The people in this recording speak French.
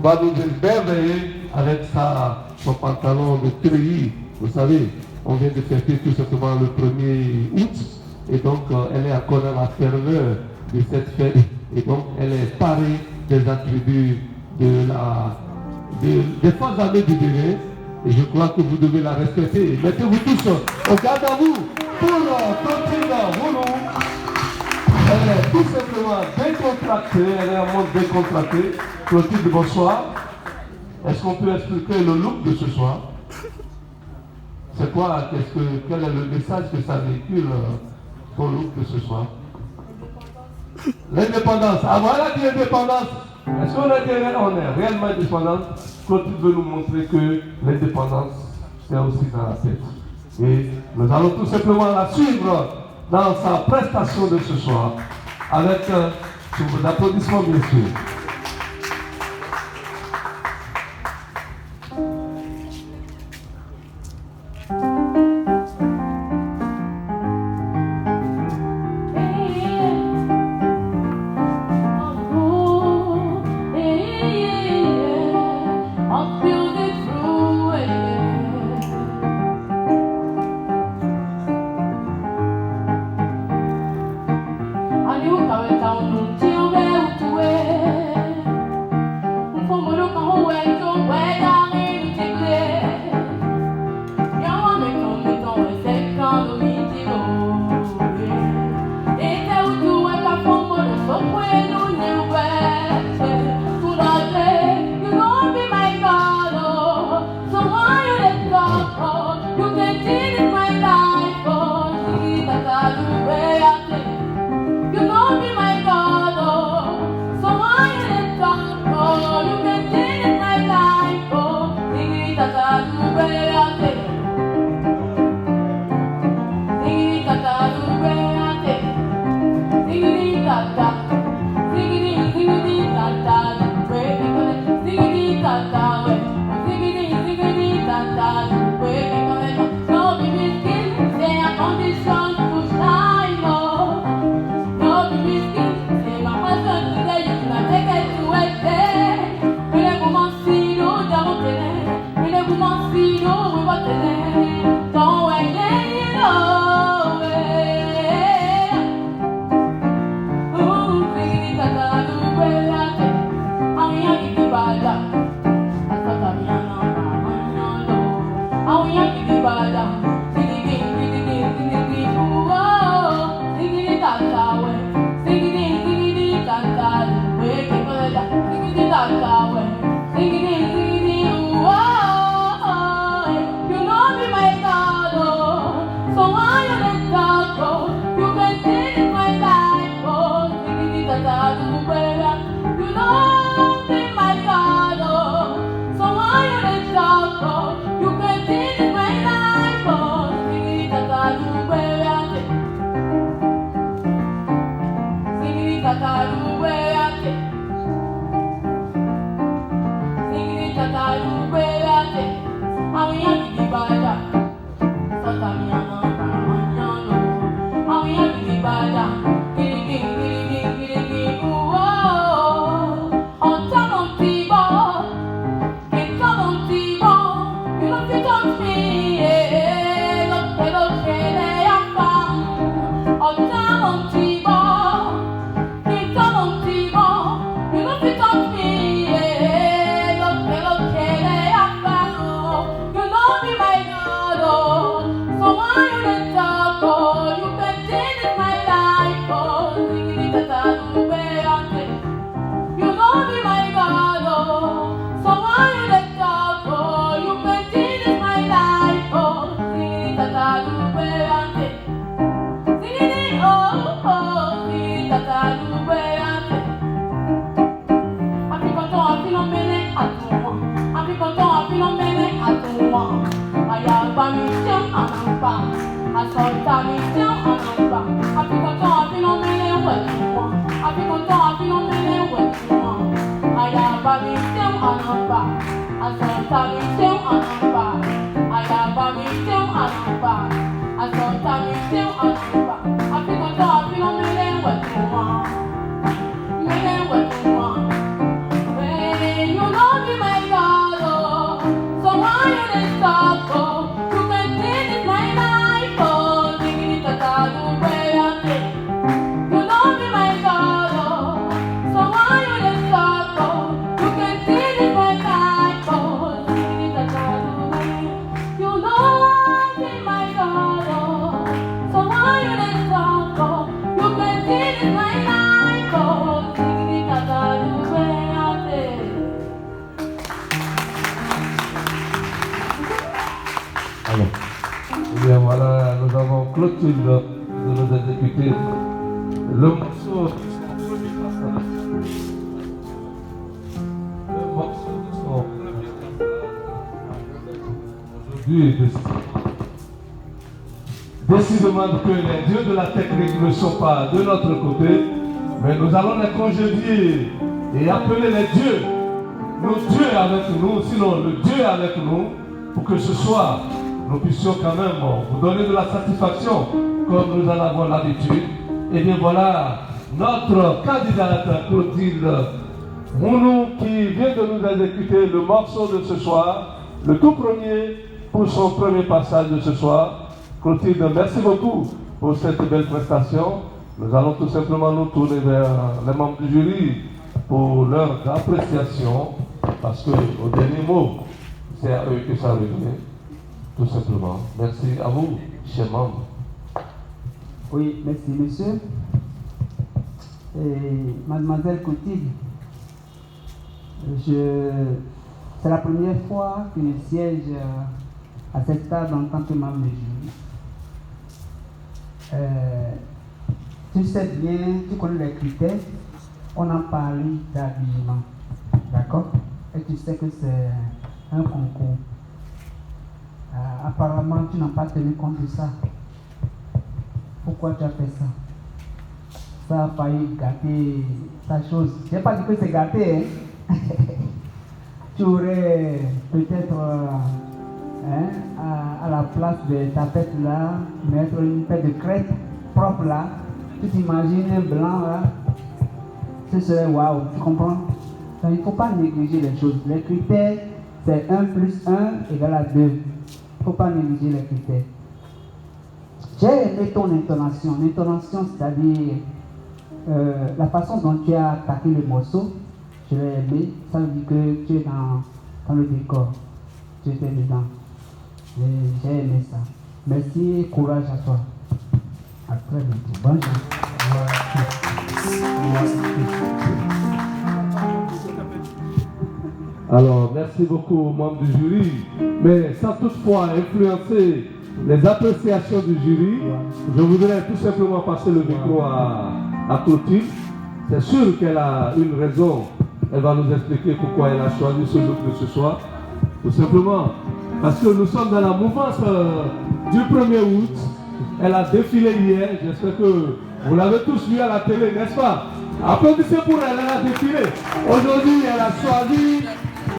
va nous émerveiller avec son pantalon de treillis. Vous savez, on vient de fêter tout simplement le 1er août. Et donc, elle est encore dans la ferveur de cette fête. Et donc, elle est parée des attributs des forces armées du Bénin. Et je crois que vous devez la respecter. Mettez-vous tous au garde à vous pour continuer vos noms. Elle est tout simplement décontractée. Elle est en mode décontracté. Clotilde, bonsoir. Est-ce qu'on peut expliquer le look de ce soir? C'est quoi, quel est le message que ça véhicule, ton look de ce soir? L'indépendance. Ah voilà dit l'indépendance. Est-ce qu'on est réellement indépendant? Clotilde veut nous montrer que l'indépendance, c'est aussi dans la tête. Et nous allons tout simplement la suivre dans sa prestation de ce soir, avec sous vos applaudissements bien sûr. You know Clotilde de nous exécuter le morceau de son premier passage. Le morceau de son premier passage. Aujourd'hui, décidément que les dieux de la technique ne sont pas de notre côté, mais nous allons les congédier et appeler les dieux, nos dieux avec nous, sinon le Dieu avec nous, pour que ce soir, nous puissions quand même vous donner de la satisfaction comme nous en avons l'habitude. Et bien voilà notre candidate Clotilde Mounou qui vient de nous exécuter le morceau de ce soir, le tout premier pour son premier passage de ce soir. Clotilde, merci beaucoup pour cette belle prestation. Nous allons tout simplement nous tourner vers les membres du jury pour leur appréciation, parce qu'au dernier mot, c'est à eux que ça revient, tout simplement. Merci à vous, chers membres. Oui, merci monsieur. Et mademoiselle Clotilde, c'est la première fois que je siège à cette table en tant que membre du jury. Tu sais bien, tu connais les critères, on en parlait d'habillement, d'accord? Et tu sais que c'est un concours. Apparemment, tu n'as pas tenu compte de ça. Pourquoi tu as fait ça? Ça a failli gâter ta chose. Je n'ai pas dit que c'est gâté, hein? Tu aurais peut-être, à la place de ta tête là, mettre une paire de crêpes propre là. Tu t'imagines un blanc là, ce serait waouh, tu comprends? Donc, il ne faut pas négliger les choses. Les critères, c'est 1 plus 1 égale à 2. Il ne faut pas négliger les critères. J'ai aimé ton intonation. L'intonation, c'est-à-dire la façon dont tu as attaqué le morceau, je l'ai aimé. Ça veut dire que tu es dans le décor. Tu étais dedans. J'ai aimé ça. Merci, courage à toi. À très bientôt. Bonne Alors, merci beaucoup aux membres du jury, mais sans toutefois influencer les appréciations du jury, je voudrais tout simplement passer le micro à Clotilde. C'est sûr qu'elle a une raison, elle va nous expliquer pourquoi elle a choisi ce look de ce soir. Tout simplement parce que nous sommes dans la mouvance du 1er août. Elle a défilé hier, j'espère que vous l'avez tous vu à la télé, n'est-ce pas? Applaudissez pour elle, elle a défilé. Aujourd'hui, elle a choisi